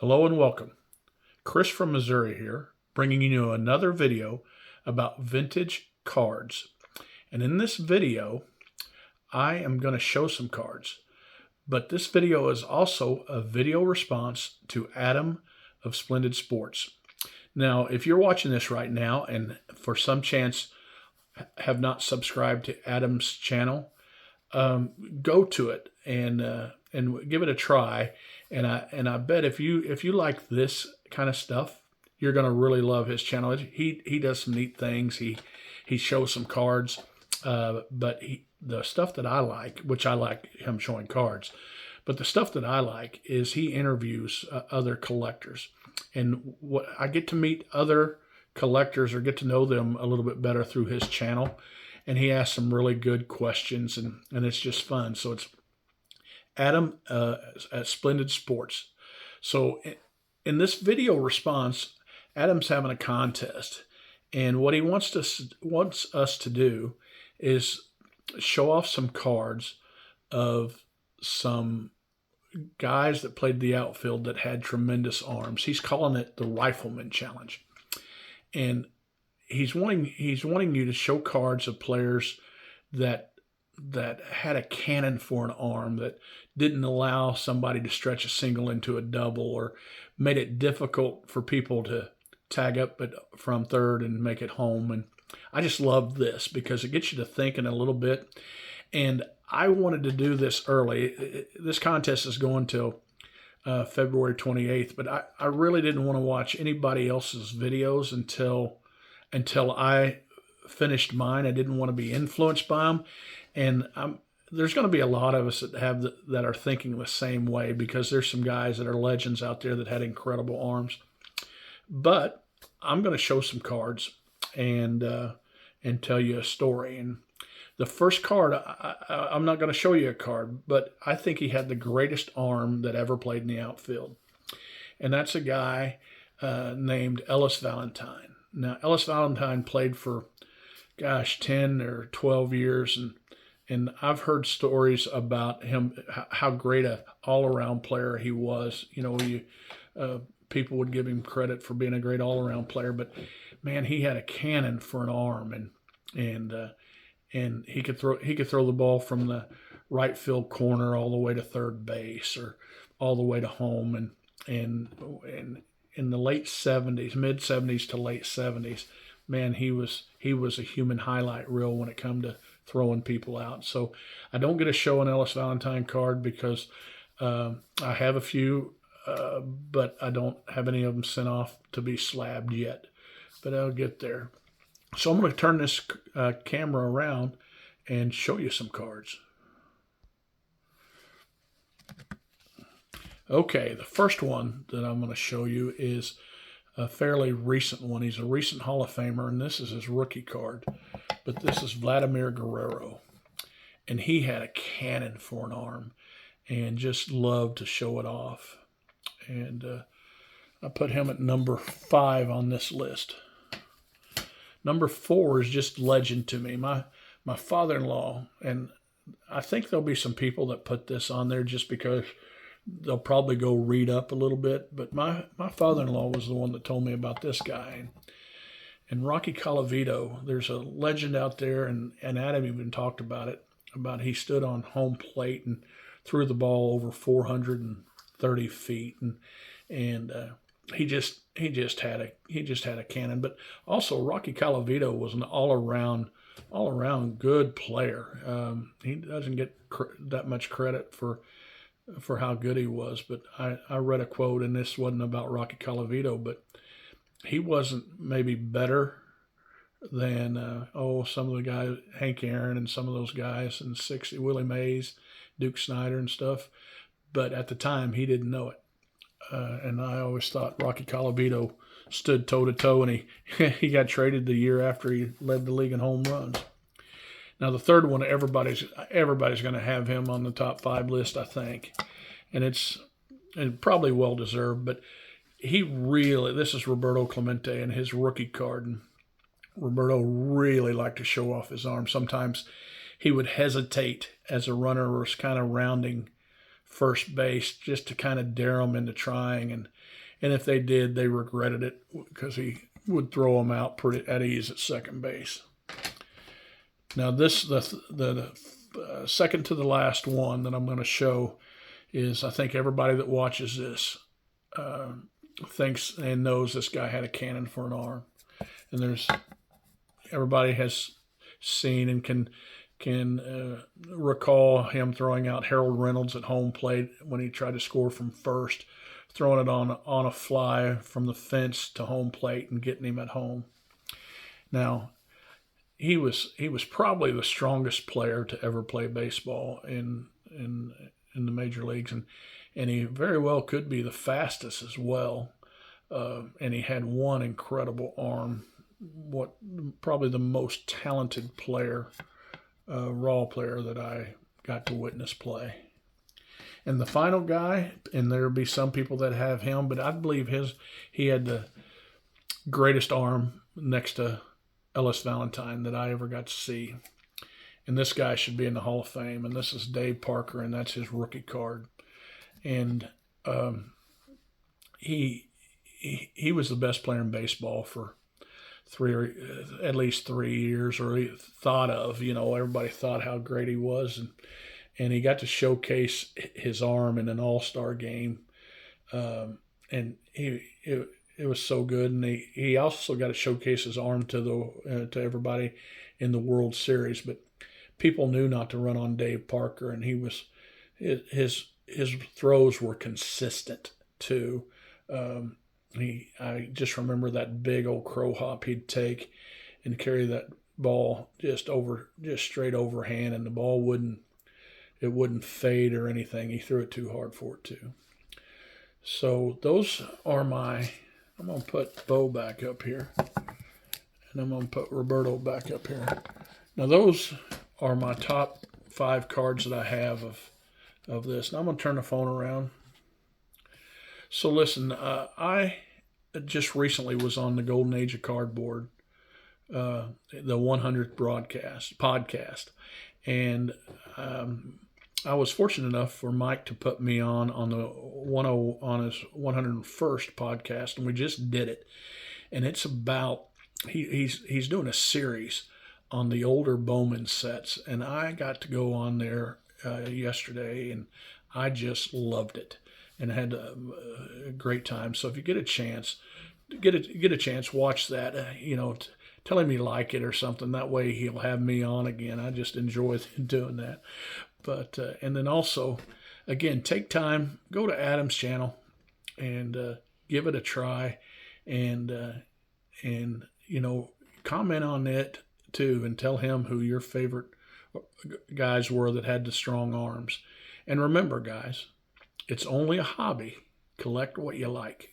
Hello and welcome. Chris from Missouri here, bringing you another video about vintage cards. And in this video, I am going to show some cards. But this video is also a video response to Adam of Splendid Sports. Now, if you're watching this right now and for some chance have not subscribed to Adam's channel, go to it and give it a try. And I bet if you like this kind of stuff, you're gonna really love his channel. He does some neat things. He shows some cards, but the stuff that I like, which I like him showing cards, but the stuff that I like is he interviews other collectors, and what I get to meet other collectors or get to know them a little bit better through his channel. And he asks some really good questions, and it's just fun. So it's Adam at Splendid Sports. So in this video response, Adam's having a contest, and what he wants us to do is show off some cards of some guys that played the outfield that had tremendous arms. He's calling it the Rifleman Challenge, and he's wanting you to show cards of players that had a cannon for an arm, that didn't allow somebody to stretch a single into a double, or made it difficult for people to tag up from third and make it home. And I just love this because it gets you to thinking a little bit. And I wanted to do this early. This contest is going till February 28th, but I really didn't want to watch anybody else's videos until I finished mine. I didn't want to be influenced by them. And there's going to be a lot of us that are thinking the same way, because there's some guys that are legends out there that had incredible arms. But I'm going to show some cards and tell you a story. And the first card, I'm not going to show you a card, but I think he had the greatest arm that ever played in the outfield. And that's a guy named Ellis Valentine. Now, Ellis Valentine played for, 10 or 12 years, and I've heard stories about him, how great a all-around player he was. You know, people would give him credit for being a great all-around player, but man, he had a cannon for an arm, and he could throw the ball from the right field corner all the way to third base or all the way to home, and in the late 70s, mid 70s to late 70s, man, he was a human highlight reel when it come to throwing people out. So I don't get to show an Ellis Valentine card because I have a few, but I don't have any of them sent off to be slabbed yet. But I'll get there. So I'm going to turn this camera around and show you some cards. Okay, the first one that I'm going to show you is a fairly recent one. He's a recent Hall of Famer, and this is his rookie card. But this is Vladimir Guerrero, and he had a cannon for an arm and just loved to show it off. And I put him at number 5 on this list. Number 4 is just legend to me. My father-in-law, and I think there'll be some people that put this on there just because they'll probably go read up a little bit. But my father-in-law was the one that told me about this guy. And Rocky Colavito, there's a legend out there, and Adam even talked about it, about he stood on home plate and threw the ball over 430 feet, and he just had a cannon. But also Rocky Colavito was an all around good player. He doesn't get that much credit for how good he was. But I read a quote, and this wasn't about Rocky Colavito, but he wasn't maybe better than some of the guys, Hank Aaron and some of those guys in the 60s, Willie Mays, Duke Snyder and stuff. But at the time, he didn't know it. And I always thought Rocky Colavito stood toe-to-toe, and he got traded the year after he led the league in home runs. Now, the third one, everybody's going to have him on the top 5 list, I think. And it's probably well-deserved, but this is Roberto Clemente and his rookie card. And Roberto really liked to show off his arm. Sometimes he would hesitate as a runner was kind of rounding first base just to kind of dare them into trying. And if they did, they regretted it because he would throw them out pretty at ease at second base. Now the second to the last one that I'm going to show is, I think everybody that watches this thinks and knows this guy had a cannon for an arm. And everybody has seen and can recall him throwing out Harold Reynolds at home plate when he tried to score from first, throwing it on a fly from the fence to home plate and getting him at home. Now, he was probably the strongest player to ever play baseball in the major leagues, and he very well could be the fastest as well. And he had one incredible arm. Probably the most talented player, raw player that I got to witness play. And the final guy, and there'll be some people that have him, but I believe he had the greatest arm next to Ellis Valentine that I ever got to see. And this guy should be in the Hall of Fame. And this is Dave Parker, and that's his rookie card. And he was the best player in baseball for at least 3 years, or he thought of. Everybody thought how great he was, and he got to showcase his arm in an all-star game, and it was so good. And he also got to showcase his arm to everybody in the World Series. But people knew not to run on Dave Parker, and his throws were consistent too. I just remember that big old crow hop he'd take and carry that ball just straight overhand, and the ball wouldn't fade or anything. He threw it too hard for it too. So those are I'm going to put Bo back up here, and I'm going to put Roberto back up here. Now those are my top 5 cards that I have of this. Now I'm going to turn the phone around. So listen, I just recently was on the Golden Age of Cardboard, the 100th podcast, and I was fortunate enough for Mike to put me on his 101st podcast, and we just did it. And it's about he's doing a series on the older Bowman sets, and I got to go on there yesterday, and I just loved it and had a great time. So if you get a chance, watch that. Tell him you like it or something. That way he'll have me on again. I just enjoy doing that. But and then also, again, take time, go to Adam's channel, and give it a try, and comment on it too, and tell him who your favorite guys were that had the strong arms. And remember, guys, it's only a hobby. Collect what you like.